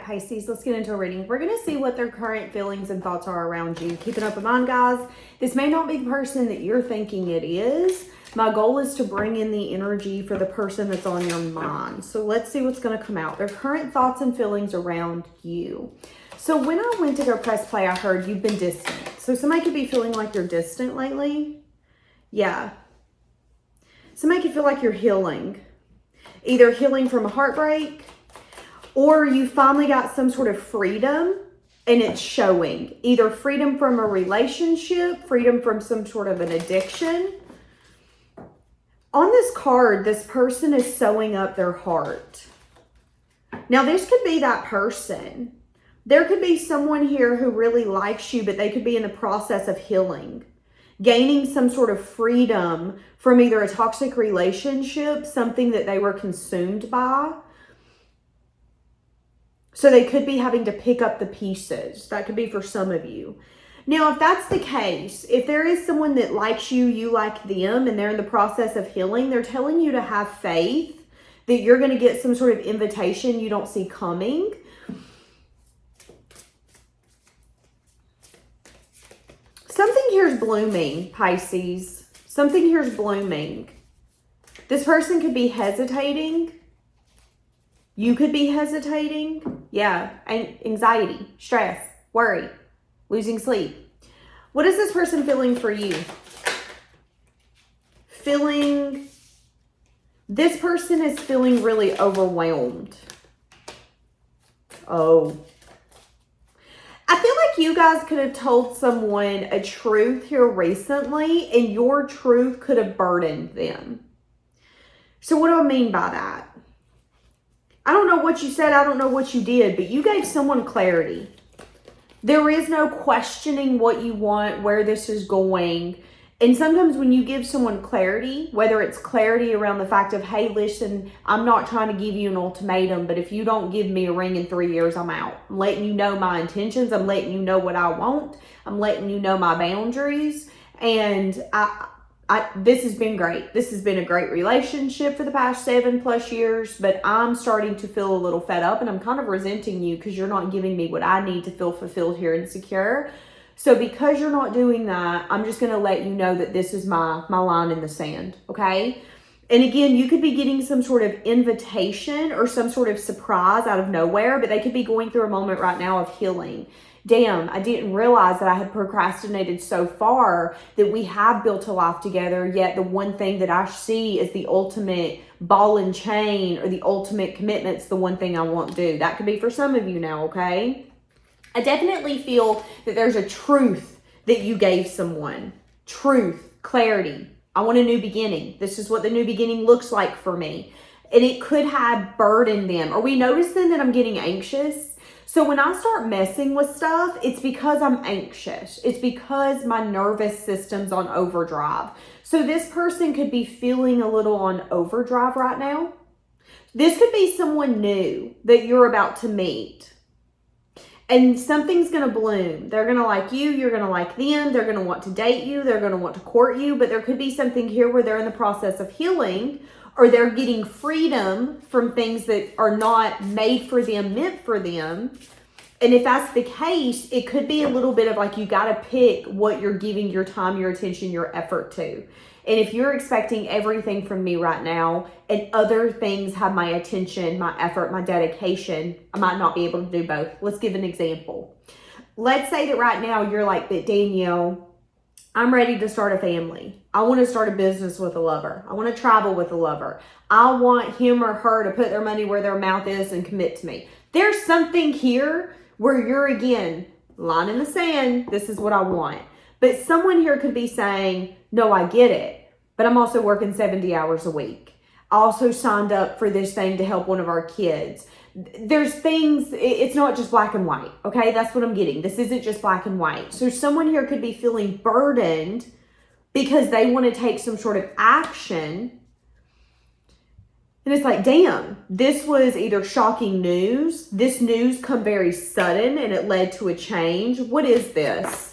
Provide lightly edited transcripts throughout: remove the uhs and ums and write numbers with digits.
Pisces, let's get into a reading. We're going to see what their current feelings and thoughts are around you. Keep an open mind, guys. This may not be the person that you're thinking it is. My goal is to bring in the energy for the person that's on your mind. So let's see what's going to come out. Their current thoughts and feelings around you. So when I went to go press play, I heard you've been distant. So somebody could be feeling like you're distant lately. Yeah. Somebody could feel like you're healing. Either healing from a heartbreak, or you finally got some sort of freedom and it's showing. Either freedom from a relationship, freedom from some sort of an addiction. On this card, this person is sewing up their heart. Now, this could be that person. There could be someone here who really likes you, but they could be in the process of healing. Gaining some sort of freedom from either a toxic relationship, something that they were consumed by. So they could be having to pick up the pieces. That could be for some of you. Now, if that's the case, if there is someone that likes you, you like them, and they're in the process of healing, they're telling you to have faith that you're going to get some sort of invitation you don't see coming. Something here is blooming, Pisces. Something here is blooming. This person could be hesitating. You could be hesitating. Yeah, anxiety, stress, worry, losing sleep. What is this person feeling for you? This person is feeling really overwhelmed. Oh. I feel like you guys could have told someone a truth here recently, and your truth could have burdened them. So what do I mean by that? I don't know what you said. I don't know what you did, but you gave someone clarity. There is no questioning what you want, where this is going. And sometimes when you give someone clarity, whether it's clarity around the fact of, hey, listen, I'm not trying to give you an ultimatum, but if you don't give me a ring in 3 years, I'm out. I'm letting you know my intentions. I'm letting you know what I want. I'm letting you know my boundaries. And this has been great. This has been a great relationship for the past 7+ years, but I'm starting to feel a little fed up, and I'm kind of resenting you because you're not giving me what I need to feel fulfilled here and secure. So because you're not doing that, I'm just going to let you know that this is my line in the sand, okay? And again, you could be getting some sort of invitation or some sort of surprise out of nowhere, but they could be going through a moment right now of healing. Damn, I didn't realize that I had procrastinated so far that we have built a life together, yet the one thing that I see is the ultimate ball and chain or the ultimate commitment's the one thing I won't do. That could be for some of you now, okay? I definitely feel that there's a truth that you gave someone. Truth, clarity. I want a new beginning. This is what the new beginning looks like for me. And it could have burdened them. Are we noticing that I'm getting anxious? So when I start messing with stuff, it's because I'm anxious. It's because my nervous system's on overdrive. So this person could be feeling a little on overdrive right now. This could be someone new that you're about to meet. And something's going to bloom. They're going to like you. You're going to like them. They're going to want to date you. They're going to want to court you. But there could be something here where they're in the process of healing, or they're getting freedom from things that are not made for them, meant for them. And if that's the case, it could be a little bit of like you got to pick what you're giving your time, your attention, your effort to. And if you're expecting everything from me right now and other things have my attention, my effort, my dedication, I might not be able to do both. Let's give an example. Let's say that right now you're like, but Danielle, I'm ready to start a family. I want to start a business with a lover. I want to travel with a lover. I want him or her to put their money where their mouth is and commit to me. There's something here where you're, again, line in the sand. This is what I want. But someone here could be saying, no, I get it, but I'm also working 70 hours a week. I also signed up for this thing to help one of our kids. There's things, it's not just black and white, okay? That's what I'm getting. This isn't just black and white. So someone here could be feeling burdened because they want to take some sort of action. And it's like, damn, this was either shocking news. This news come very sudden and it led to a change. What is this?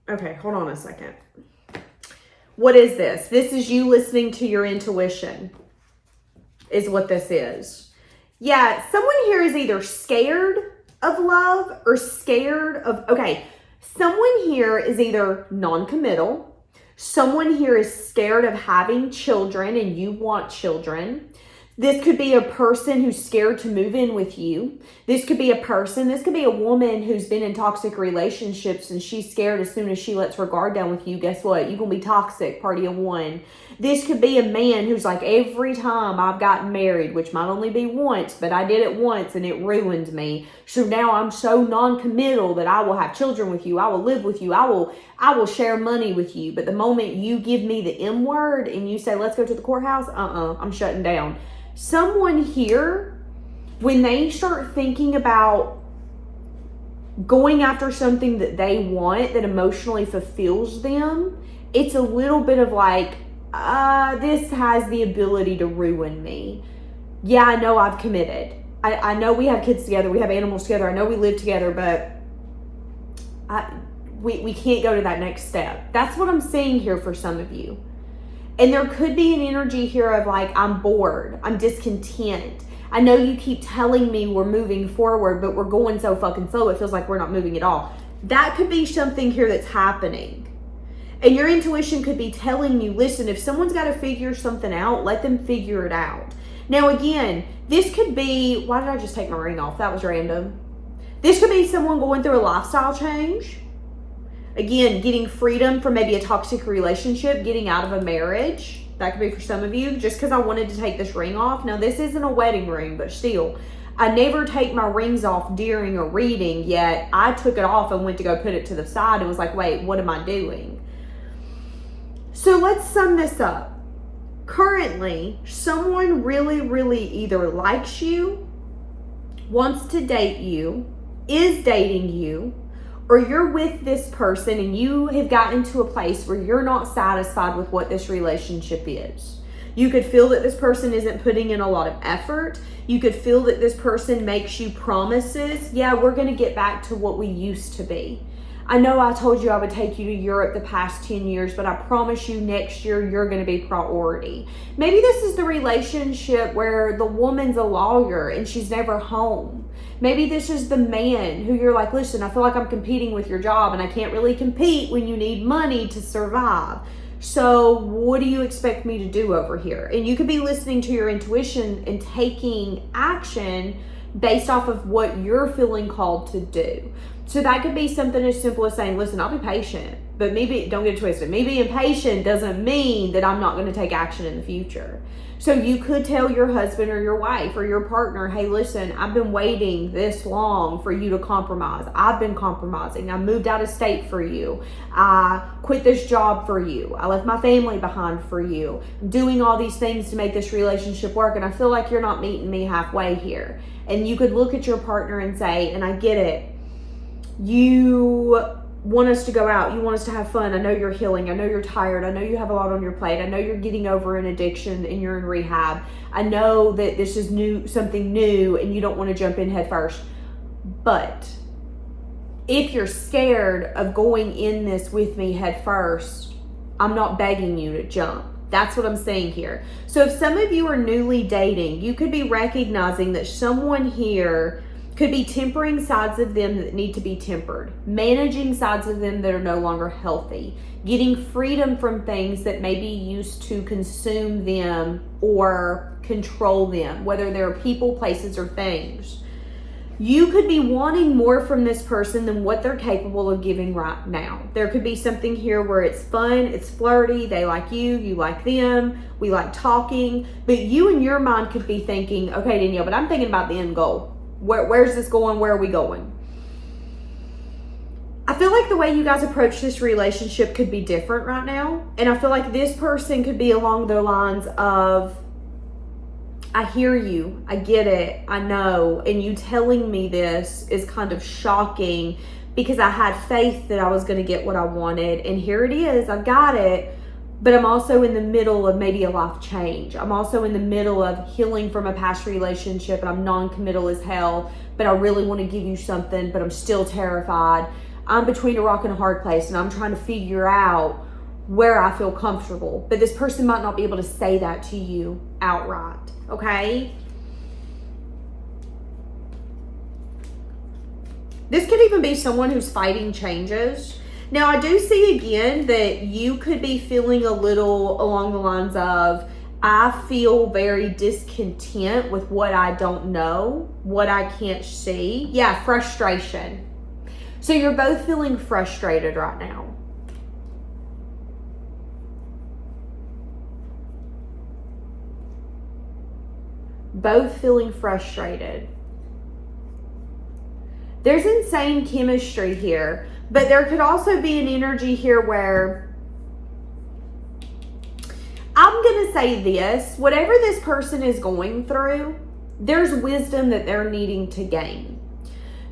Okay, hold on a second. What is this? This is you listening to your intuition, is what this is. Yeah, someone here is either scared of love or scared of, okay, someone here is either non-committal. Someone here is scared of having children and you want children. This could be a person who's scared to move in with you. This could be a person, this could be a woman who's been in toxic relationships and she's scared as soon as she lets her guard down with you, guess what? You're going to be toxic, party of one. This could be a man who's like, every time I've gotten married, which might only be once, but I did it once and it ruined me. So now I'm so non-committal that I will have children with you. I will live with you. I will share money with you. But the moment you give me the M word and you say, let's go to the courthouse, I'm shutting down. Someone here, when they start thinking about going after something that they want, that emotionally fulfills them, it's a little bit of like, this has the ability to ruin me. Yeah, I know I've committed. I know we have kids together. We have animals together. I know we live together, but we can't go to that next step. That's what I'm seeing here for some of you. And there could be an energy here of like, I'm bored. I'm discontent. I know you keep telling me we're moving forward, but we're going so fucking slow. It feels like we're not moving at all. That could be something here that's happening. And your intuition could be telling you, listen, if someone's got to figure something out, let them figure it out. Now, again, this could be, why did I just take my ring off? That was random. This could be someone going through a lifestyle change. Again, getting freedom from maybe a toxic relationship, getting out of a marriage. That could be for some of you. Just because I wanted to take this ring off. Now, this isn't a wedding ring, but still. I never take my rings off during a reading, yet I took it off and went to go put it to the side and was like, wait, what am I doing? So let's sum this up. Currently, someone really, really either likes you, wants to date you, is dating you, or you're with this person and you have gotten to a place where you're not satisfied with what this relationship is. You could feel that this person isn't putting in a lot of effort. You could feel that this person makes you promises. Yeah, we're going to get back to what we used to be. I know I told you I would take you to Europe the past 10 years, but I promise you next year you're going to be priority. Maybe this is the relationship where the woman's a lawyer and she's never home. Maybe this is the man who you're like, listen, I feel like I'm competing with your job and I can't really compete when you need money to survive. So what do you expect me to do over here? And you could be listening to your intuition and taking action based off of what you're feeling called to do. So that could be something as simple as saying, listen, I'll be patient, but maybe, don't get it twisted, me being patient doesn't mean that I'm not going to take action in the future. So you could tell your husband or your wife or your partner, hey, listen, I've been waiting this long for you to compromise. I've been compromising. I moved out of state for you. I quit this job for you. I left my family behind for you. I'm doing all these things to make this relationship work, and I feel like you're not meeting me halfway here. And you could look at your partner and say, and I get it, you want us to go out, you want us to have fun, I know you're healing, I know you're tired, I know you have a lot on your plate, I know you're getting over an addiction and you're in rehab, I know that this is new, something new, and you don't want to jump in head first. But if you're scared of going in this with me head first, I'm not begging you to jump. That's what I'm saying here. So if some of you are newly dating, you could be recognizing that someone here could be tempering sides of them that need to be tempered, managing sides of them that are no longer healthy, getting freedom from things that maybe used to consume them or control them, whether they're people, places, or things. You could be wanting more from this person than what they're capable of giving right now. There could be something here where it's fun, it's flirty, they like you, you like them, we like talking, but you in your mind could be thinking, okay, Danielle, but I'm thinking about the end goal. Where's this going? Where are we going? I feel like the way you guys approach this relationship could be different right now. And I feel like this person could be along the lines of, I hear you, I get it, I know. And you telling me this is kind of shocking because I had faith that I was going to get what I wanted. And here it is, I got it. But I'm also in the middle of maybe a life change. I'm also in the middle of healing from a past relationship and I'm non-committal as hell, but I really want to give you something, but I'm still terrified. I'm between a rock and a hard place and I'm trying to figure out where I feel comfortable. But this person might not be able to say that to you outright, okay? This could even be someone who's fighting changes. Now, I do see again that you could be feeling a little along the lines of, I feel very discontent with what I don't know, what I can't see. Yeah, frustration. So you're both feeling frustrated right now. Both feeling frustrated. There's insane chemistry here, but there could also be an energy here where I'm going to say this, whatever this person is going through, there's wisdom that they're needing to gain.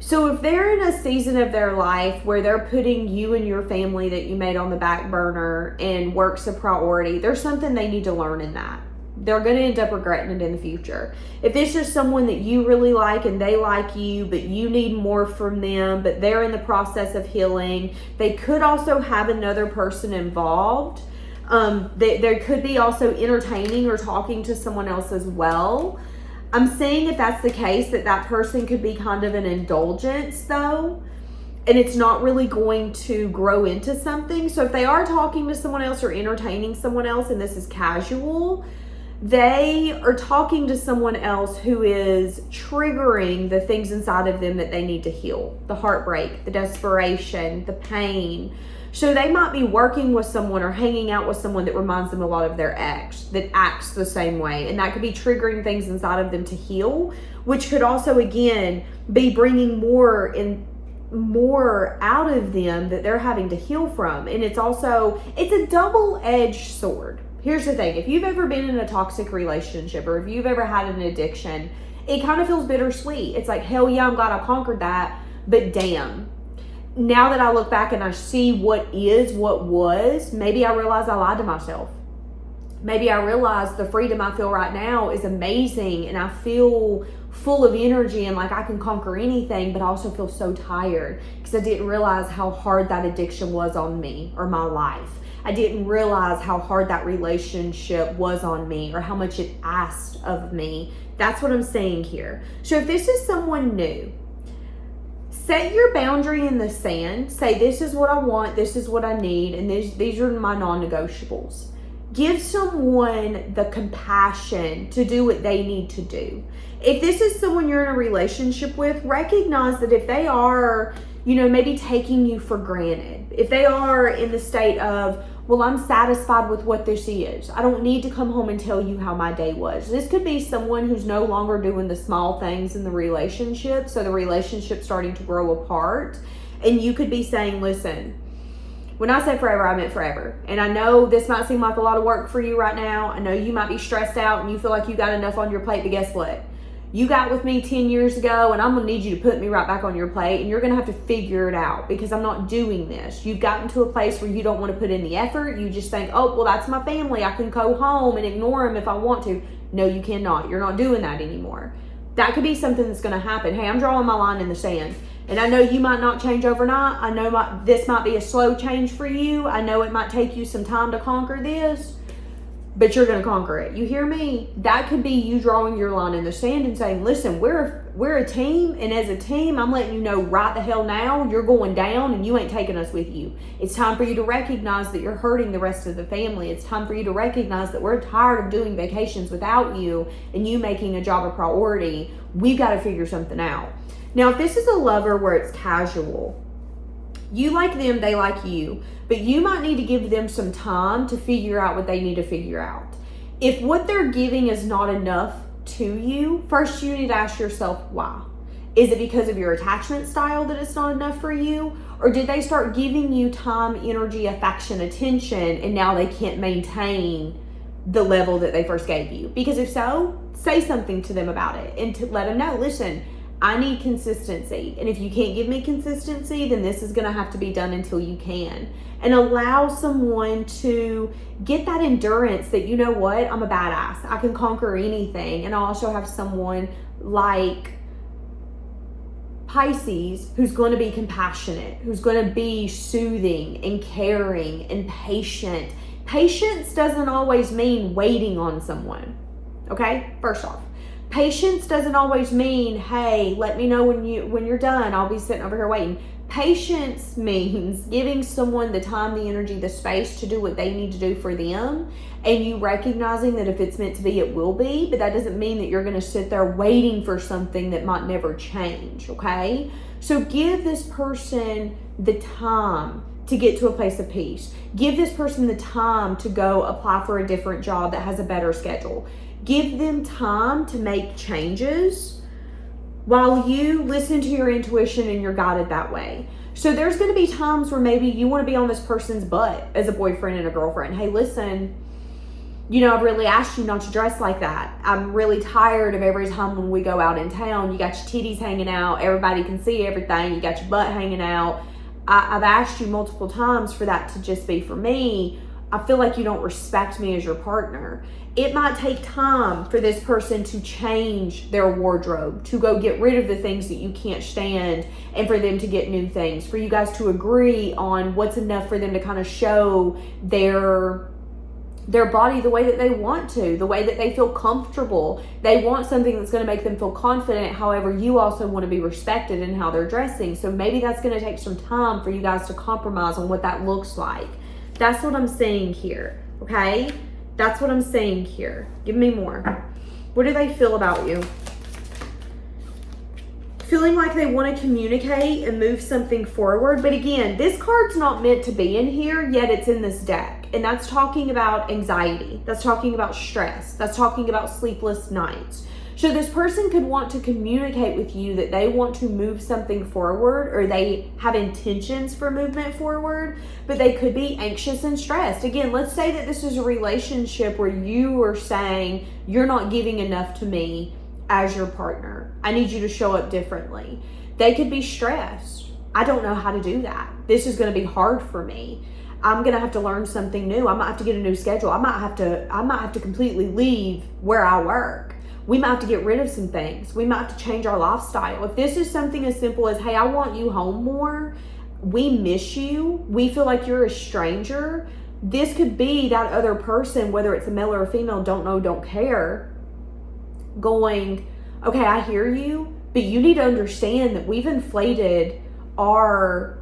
So if they're in a season of their life where they're putting you and your family that you made on the back burner and work's a priority, there's something they need to learn in that. They're going to end up regretting it in the future. If it's just someone that you really like and they like you, but you need more from them, but they're in the process of healing, they could also have another person involved. There could be also entertaining or talking to someone else as well. I'm saying if that's the case, that person could be kind of an indulgence though, and it's not really going to grow into something. So if they are talking to someone else or entertaining someone else, and this is casual, they are talking to someone else who is triggering the things inside of them that they need to heal. The heartbreak, the desperation, the pain. So they might be working with someone or hanging out with someone that reminds them a lot of their ex, that acts the same way. And that could be triggering things inside of them to heal, which could also, again, be bringing more out of them that they're having to heal from. And it's a double-edged sword. Here's the thing. If you've ever been in a toxic relationship or if you've ever had an addiction, it kind of feels bittersweet. It's like, hell yeah, I'm glad I conquered that. But damn, now that I look back and I see what was, maybe I realize I lied to myself. Maybe I realize the freedom I feel right now is amazing and I feel full of energy and like I can conquer anything, but I also feel so tired because I didn't realize how hard that addiction was on me or my life. I didn't realize how hard that relationship was on me or how much it asked of me. That's what I'm saying here. So if this is someone new, set your boundary in the sand. Say, this is what I want, this is what I need, and these are my non-negotiables. Give someone the compassion to do what they need to do. If this is someone you're in a relationship with, recognize that if they are, maybe taking you for granted, if they are in the state of, well, I'm satisfied with what this is, I don't need to come home and tell you how my day was. This could be someone who's no longer doing the small things in the relationship, so the relationship's starting to grow apart, and you could be saying, listen, when I say forever, I meant forever. And I know this might seem like a lot of work for you right now. I know you might be stressed out and you feel like you got enough on your plate, but guess what? You got with me 10 years ago and I'm going to need you to put me right back on your plate, and you're going to have to figure it out because I'm not doing this. You've gotten to a place where you don't want to put in the effort. You just think, oh, well, that's my family. I can go home and ignore them if I want to. No, you cannot. You're not doing that anymore. That could be something that's going to happen. Hey, I'm drawing my line in the sand. And I know you might not change overnight. I know this might be a slow change for you. I know it might take you some time to conquer this, but you're going to conquer it. You hear me? That could be you drawing your line in the sand and saying, listen, we're a team, and as a team, I'm letting you know right the hell now, you're going down and you ain't taking us with you. It's time for you to recognize that you're hurting the rest of the family. It's time for you to recognize that we're tired of doing vacations without you and you making a job a priority. We've got to figure something out. Now, if this is a lover where it's casual, you like them, they like you, but you might need to give them some time to figure out what they need to figure out. If what they're giving is not enough to you, first you need to ask yourself why. Is it because of your attachment style that it's not enough for you? Or did they start giving you time, energy, affection, attention, and now they can't maintain the level that they first gave you? Because if so, say something to them about it and to let them know, listen, I need consistency. And if you can't give me consistency, then this is going to have to be done until you can. And allow someone to get that endurance that, you know what, I'm a badass. I can conquer anything. And I also have someone like Pisces who's going to be compassionate, who's going to be soothing and caring and patient. Patience doesn't always mean waiting on someone. Okay? First off, patience doesn't always mean, hey, let me know when you're done. I'll be sitting over here waiting. Patience means giving someone the time, the energy, the space to do what they need to do for them, and you recognizing that if it's meant to be, it will be, but that doesn't mean that you're going to sit there waiting for something that might never change, okay? So give this person the time to get to a place of peace. Give this person the time to go apply for a different job that has a better schedule. Give them time to make changes while you listen to your intuition and you're guided that way. So there's going to be times where maybe you want to be on this person's butt as a boyfriend and a girlfriend. Hey, listen, I've really asked you not to dress like that. I'm really tired of every time when we go out in town, you got your titties hanging out, everybody can see everything, you got your butt hanging out. I've asked you multiple times for that to just be for me. I feel like you don't respect me as your partner. It might take time for this person to change their wardrobe, to go get rid of the things that you can't stand, and for them to get new things, for you guys to agree on what's enough for them to kind of show their body the way that they want to, the way that they feel comfortable. They want something that's going to make them feel confident. However, you also want to be respected in how they're dressing. So maybe that's going to take some time for you guys to compromise on what that looks like. That's what I'm saying here, okay? That's what I'm saying here. Give me more. What do they feel about you? Feeling like they want to communicate and move something forward. But again, this card's not meant to be in here, yet it's in this deck. And that's talking about anxiety. That's talking about stress. That's talking about sleepless nights. So this person could want to communicate with you that they want to move something forward, or they have intentions for movement forward, but they could be anxious and stressed. Again, let's say that this is a relationship where you are saying, you're not giving enough to me as your partner. I need you to show up differently. They could be stressed. I don't know how to do that. This is going to be hard for me. I'm going to have to learn something new. I might have to get a new schedule. I might have to completely leave where I work. We might have to get rid of some things. We might have to change our lifestyle. If this is something as simple as, hey, I want you home more. We miss you. We feel like you're a stranger. This could be that other person, whether it's a male or a female, don't know, don't care, going, okay, I hear you, but you need to understand that we have inflated our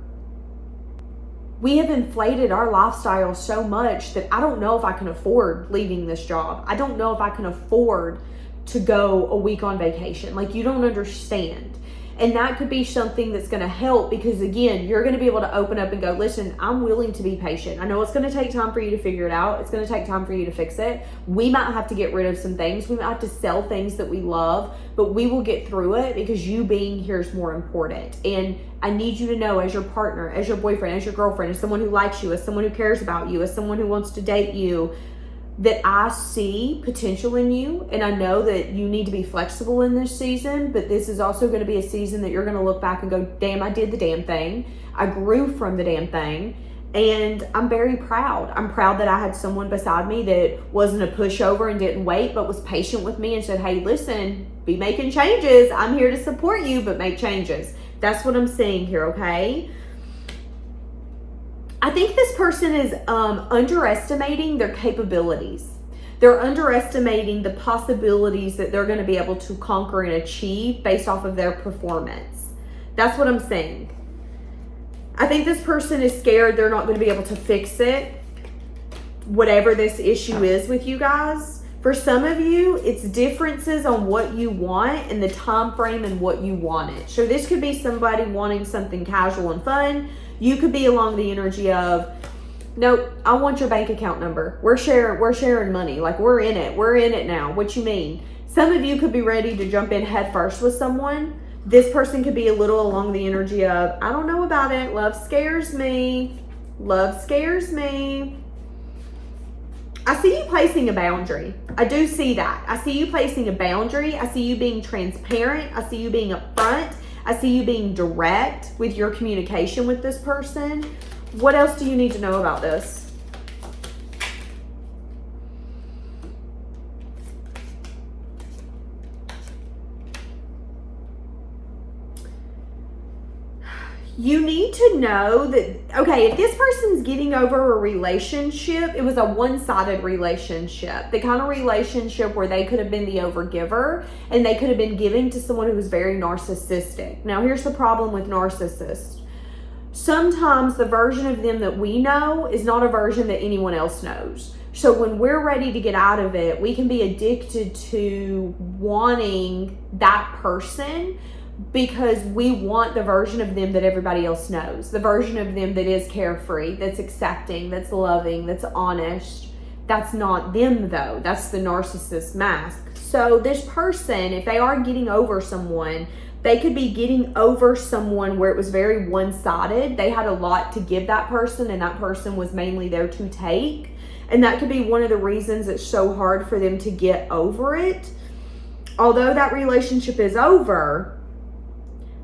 lifestyle so much that I don't know if I can afford leaving this job. I don't know if I can afford to go a week on vacation. Like, you don't understand. And that could be something that's going to help, because again, you're going to be able to open up and go, listen, I'm willing to be patient. I know it's going to take time for you to figure it out. It's going to take time for you to fix it. We might have to get rid of some things. We might have to sell things that we love, but we will get through it, because you being here is more important. And I need you to know, as your partner, as your boyfriend, as your girlfriend, as someone who likes you, as someone who cares about you, as someone who wants to date you, that I see potential in you, and I know that you need to be flexible in this season, but this is also going to be a season that you're going to look back and go, damn, I did the damn thing. I grew from the damn thing, and I'm very proud. I'm proud that I had someone beside me that wasn't a pushover and didn't wait, but was patient with me and said, hey, listen, be making changes. I'm here to support you, but make changes. That's what I'm saying here, okay? I think this person is underestimating their capabilities. They're underestimating the possibilities that they're going to be able to conquer and achieve based off of their performance. That's what I'm saying. I think this person is scared they're not going to be able to fix it, whatever this issue is with you guys. For some of you, it's differences on what you want and the time frame and what you want it. So this could be somebody wanting something casual and fun. You could be along the energy of, nope, I want your bank account number. We're sharing money. Like, we're in it now. What you mean? Some of you could be ready to jump in head first with someone. This person could be a little along the energy of, I don't know about it. Love scares me. Love scares me. I see you placing a boundary. I do see that. I see you placing a boundary. I see you being transparent. I see you being upfront. I see you being direct with your communication with this person. What else do you need to know about this? You need to know that, okay, if this person's getting over a relationship, it was a one-sided relationship. The kind of relationship where they could have been the overgiver and they could have been giving to someone who was very narcissistic. Now, here's the problem with narcissists. Sometimes the version of them that we know is not a version that anyone else knows. So when we're ready to get out of it, we can be addicted to wanting that person because we want the version of them that everybody else knows. The version of them that is carefree, that's accepting, that's loving, that's honest. That's not them though. That's the narcissist mask. So this person, if they are getting over someone, they could be getting over someone where it was very one-sided. They had a lot to give that person and that person was mainly there to take. And that could be one of the reasons it's so hard for them to get over it. Although that relationship is over,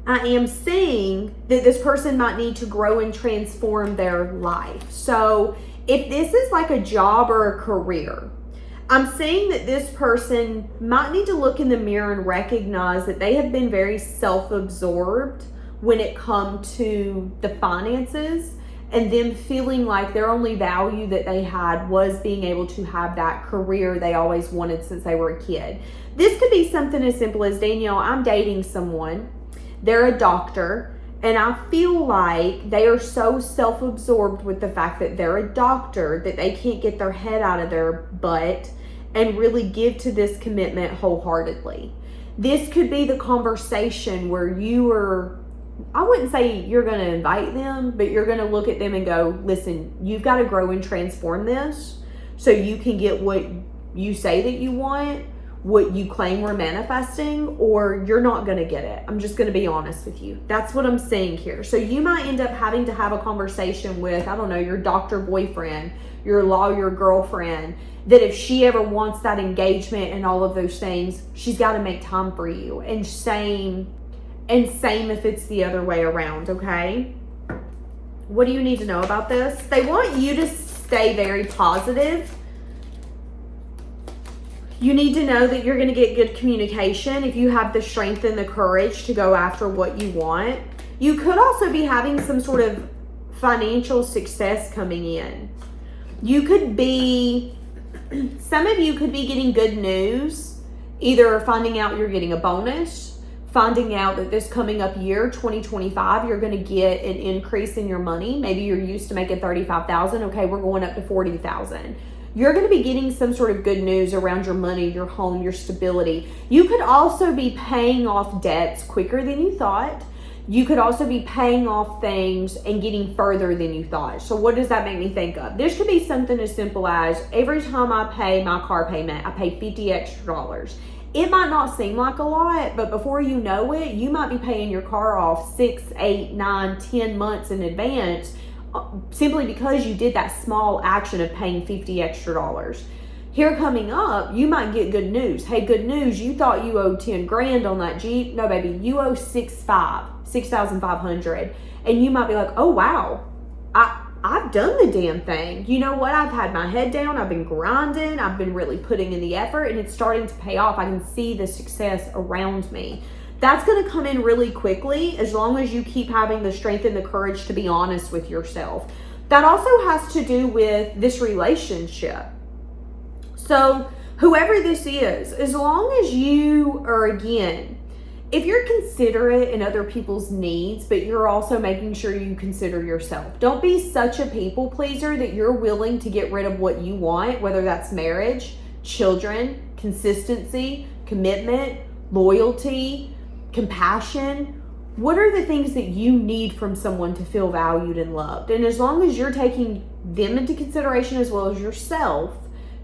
I am seeing that this person might need to grow and transform their life. So if this is like a job or a career, I'm seeing that this person might need to look in the mirror and recognize that they have been very self-absorbed when it comes to the finances, and them feeling like their only value that they had was being able to have that career they always wanted since they were a kid. This could be something as simple as, Danielle, I'm dating someone. They're a doctor, and I feel like they are so self-absorbed with the fact that they're a doctor that they can't get their head out of their butt and really give to this commitment wholeheartedly. This could be the conversation where you are, I wouldn't say you're going to invite them, but you're going to look at them and go, listen, you've got to grow and transform this so you can get what you say that you want, what you claim we're manifesting, or you're not going to get it. I'm just going to be honest with you. That's what I'm saying here. So you might end up having to have a conversation with, I don't know, your doctor boyfriend, your lawyer girlfriend, that if she ever wants that engagement and all of those things, she's got to make time for you. And same if it's the other way around, okay? What do you need to know about this? They want you to stay very positive. You need to know that you're going to get good communication if you have the strength and the courage to go after what you want. You could also be having some sort of financial success coming in. You could be, some of you could be getting good news, either finding out you're getting a bonus, finding out that this coming up year, 2025, you're going to get an increase in your money. Maybe you're used to making $35,000. Okay, we're going up to $40,000. You're going to be getting some sort of good news around your money, your home, your stability. You could also be paying off debts quicker than you thought. You could also be paying off things and getting further than you thought. So what does that make me think of? This could be something as simple as every time I pay my car payment, I pay $50 extra. It might not seem like a lot, but before you know it, you might be paying your car off 6, 8, 9, 10 months in advance, simply because you did that small action of paying $50 extra. Here coming up, you might get good news. Hey, good news, you thought you owed 10 grand on that Jeep. No, baby, you owe 6,500. And you might be like, oh, wow, I've done the damn thing. You know what? I've had my head down. I've been grinding. I've been really putting in the effort, and it's starting to pay off. I can see the success around me. That's going to come in really quickly as long as you keep having the strength and the courage to be honest with yourself. That also has to do with this relationship. So whoever this is, as long as you are, again, if you're considerate in other people's needs, but you're also making sure you consider yourself. Don't be such a people pleaser that you're willing to get rid of what you want, whether that's marriage, children, consistency, commitment, loyalty, compassion. What are the things that you need from someone to feel valued and loved? And as long as you're taking them into consideration as well as yourself,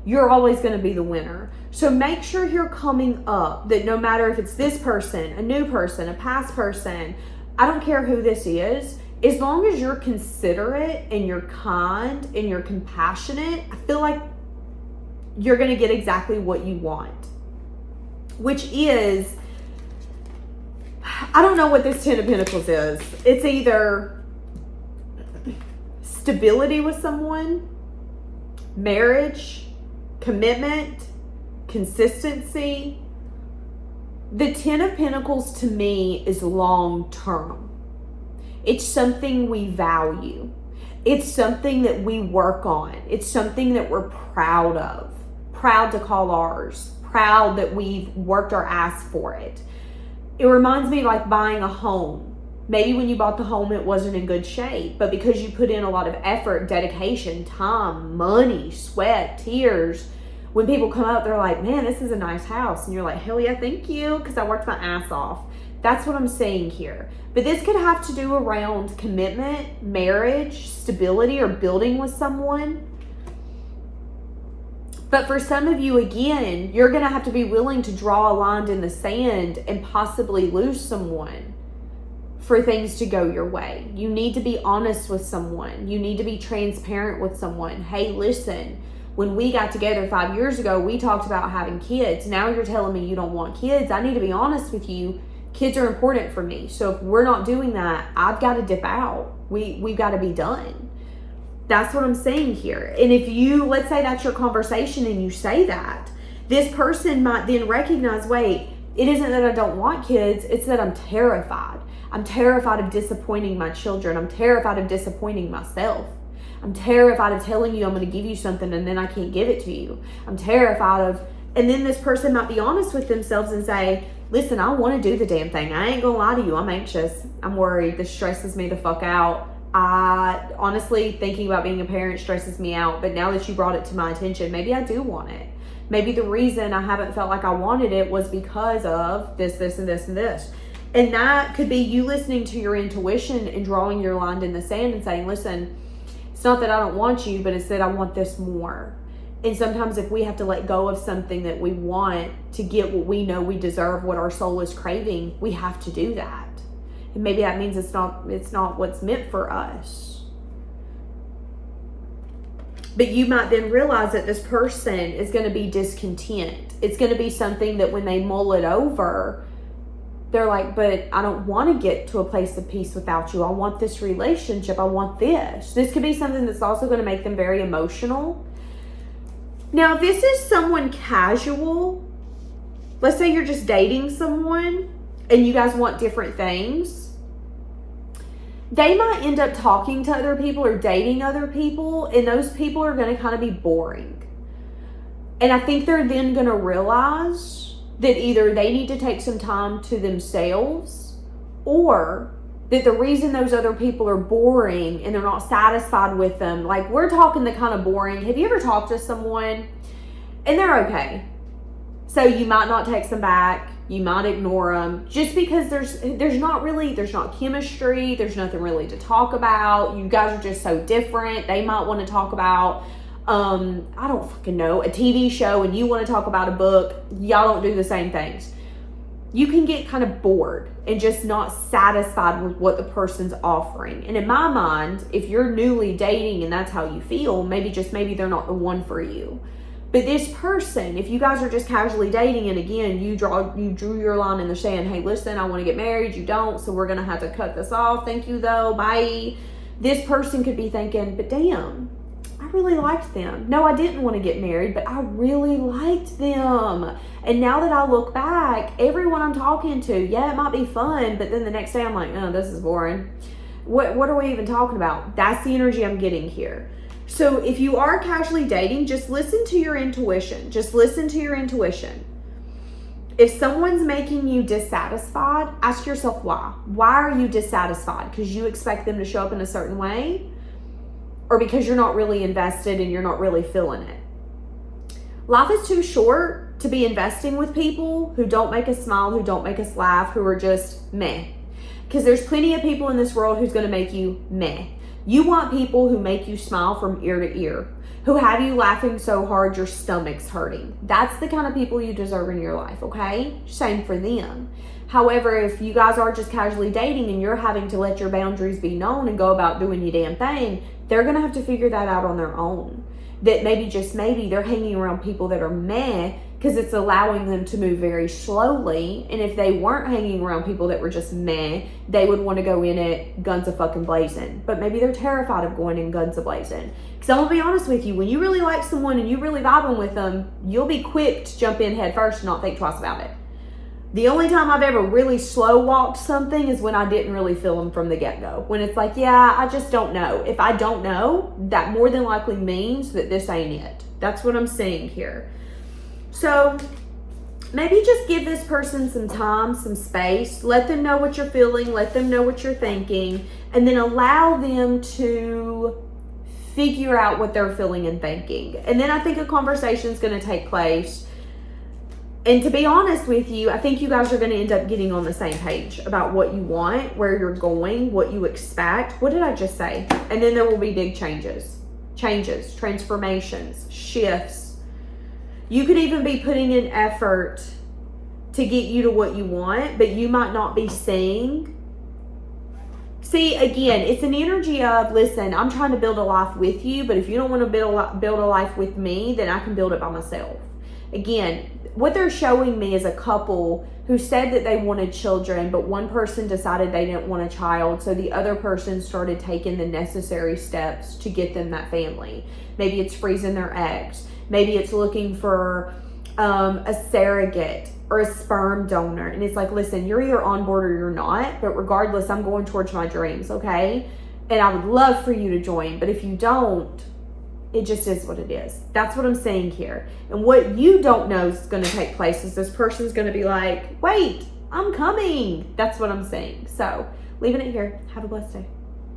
you're always going to be the winner. So make sure you're coming up that no matter if it's this person, a new person, a past person, I don't care who this is, as long as you're considerate and you're kind and you're compassionate, I feel like you're going to get exactly what you want, which is, I don't know what this 10 of Pentacles is. It's either stability with someone, marriage, commitment, consistency. The 10 of Pentacles to me is long term. It's something we value. It's something that we work on. It's something that we're proud of. Proud to call ours. Proud that we've worked our ass for it. It reminds me of like buying a home. Maybe when you bought the home, it wasn't in good shape, but because you put in a lot of effort, dedication, time, money, sweat, tears, when people come up, they're like, man, this is a nice house. And you're like, hell yeah, thank you, because I worked my ass off. That's what I'm saying here. But this could have to do around commitment, marriage, stability, or building with someone. But for some of you, again, you're going to have to be willing to draw a line in the sand and possibly lose someone for things to go your way. You need to be honest with someone. You need to be transparent with someone. Hey, listen, when we got together 5 years ago, we talked about having kids. Now you're telling me you don't want kids. I need to be honest with you. Kids are important for me. So if we're not doing that, I've got to dip out. We've got to be done. That's what I'm saying here. And if you, let's say that's your conversation and you say that, this person might then recognize, wait, it isn't that I don't want kids, it's that I'm terrified. I'm terrified of disappointing my children. I'm terrified of disappointing myself. I'm terrified of telling you I'm going to give you something and then I can't give it to you. I'm terrified of, and then this person might be honest with themselves and say, listen, I want to do the damn thing. I ain't going to lie to you. I'm anxious. I'm worried. This stresses me the fuck out. I honestly, thinking about being a parent stresses me out. But now that you brought it to my attention, maybe I do want it. Maybe the reason I haven't felt like I wanted it was because of this, this, and this, and this. And that could be you listening to your intuition and drawing your line in the sand and saying, listen, it's not that I don't want you, but it's that I want this more. And sometimes if we have to let go of something that we want to get what we know we deserve, what our soul is craving, we have to do that. And maybe that means it's not what's meant for us. But you might then realize that this person is going to be discontent. It's going to be something that when they mull it over, they're like, but I don't want to get to a place of peace without you. I want this relationship. I want this. This could be something that's also going to make them very emotional. Now, if this is someone casual, let's say you're just dating someone and you guys want different things, they might end up talking to other people or dating other people, and those people are going to kind of be boring. And I think they're then going to realize that either they need to take some time to themselves, or that the reason those other people are boring and they're not satisfied with them, like we're talking the kind of boring, have you ever talked to someone and they're okay? So you might not text them back, you might ignore them just because there's not chemistry, there's nothing really to talk about. You guys are just so different. They might want to talk about I don't fucking know, a TV show, and you want to talk about a book. Y'all don't do the same things. You can get kind of bored and just not satisfied with what the person's offering. And in my mind, if you're newly dating and that's how you feel, maybe they're not the one for you. But this person, if you guys are just casually dating, and again, you drew your line in the sand, hey, listen, I want to get married, you don't, so we're going to have to cut this off. Thank you though, bye. This person could be thinking, but damn, I really liked them. No, I didn't want to get married, but I really liked them. And now that I look back, everyone I'm talking to, yeah, it might be fun, but then the next day I'm like, oh, this is boring. What are we even talking about? That's the energy I'm getting here. So if you are casually dating, just listen to your intuition. Just listen to your intuition. If someone's making you dissatisfied, ask yourself why. Why are you dissatisfied? Because you expect them to show up in a certain way? Or because you're not really invested and you're not really feeling it? Life is too short to be investing with people who don't make us smile, who don't make us laugh, who are just meh. Because there's plenty of people in this world who's going to make you meh. You want people who make you smile from ear to ear, who have you laughing so hard your stomach's hurting. That's the kind of people you deserve in your life, okay? Same for them. However, if you guys are just casually dating and you're having to let your boundaries be known and go about doing your damn thing, they're going to have to figure that out on their own. That maybe, just maybe, they're hanging around people that are meh because it's allowing them to move very slowly. And if they weren't hanging around people that were just meh, they would want to go in it guns a fucking blazing. But maybe they're terrified of going in guns a blazing. Because I'm going to be honest with you, when you really like someone and you really vibing with them, you'll be quick to jump in head first and not think twice about it. The only time I've ever really slow walked something is when I didn't really feel them from the get-go. When it's like, yeah, I just don't know. If I don't know, that more than likely means that this ain't it. That's what I'm saying here. So maybe just give this person some time, some space. Let them know what you're feeling. Let them know what you're thinking. And then allow them to figure out what they're feeling and thinking. And then I think a conversation is going to take place. And to be honest with you, I think you guys are going to end up getting on the same page about what you want, where you're going, what you expect. What did I just say? And then there will be big changes, transformations, shifts. You could even be putting in effort to get you to what you want, but you might not be seeing. See, again, it's an energy of, listen, I'm trying to build a life with you, but if you don't want to build a life with me, then I can build it by myself. Again, what they're showing me is a couple who said that they wanted children, but one person decided they didn't want a child, so the other person started taking the necessary steps to get them that family. Maybe it's freezing their eggs. Maybe it's looking for a surrogate or a sperm donor. And it's like, listen, you're either on board or you're not, but regardless, I'm going towards my dreams, okay? And I would love for you to join, but if you don't, it just is what it is. That's what I'm saying here. And what you don't know is going to take place is this person's going to be like, wait, I'm coming. That's what I'm saying. So leaving it here. Have a blessed day.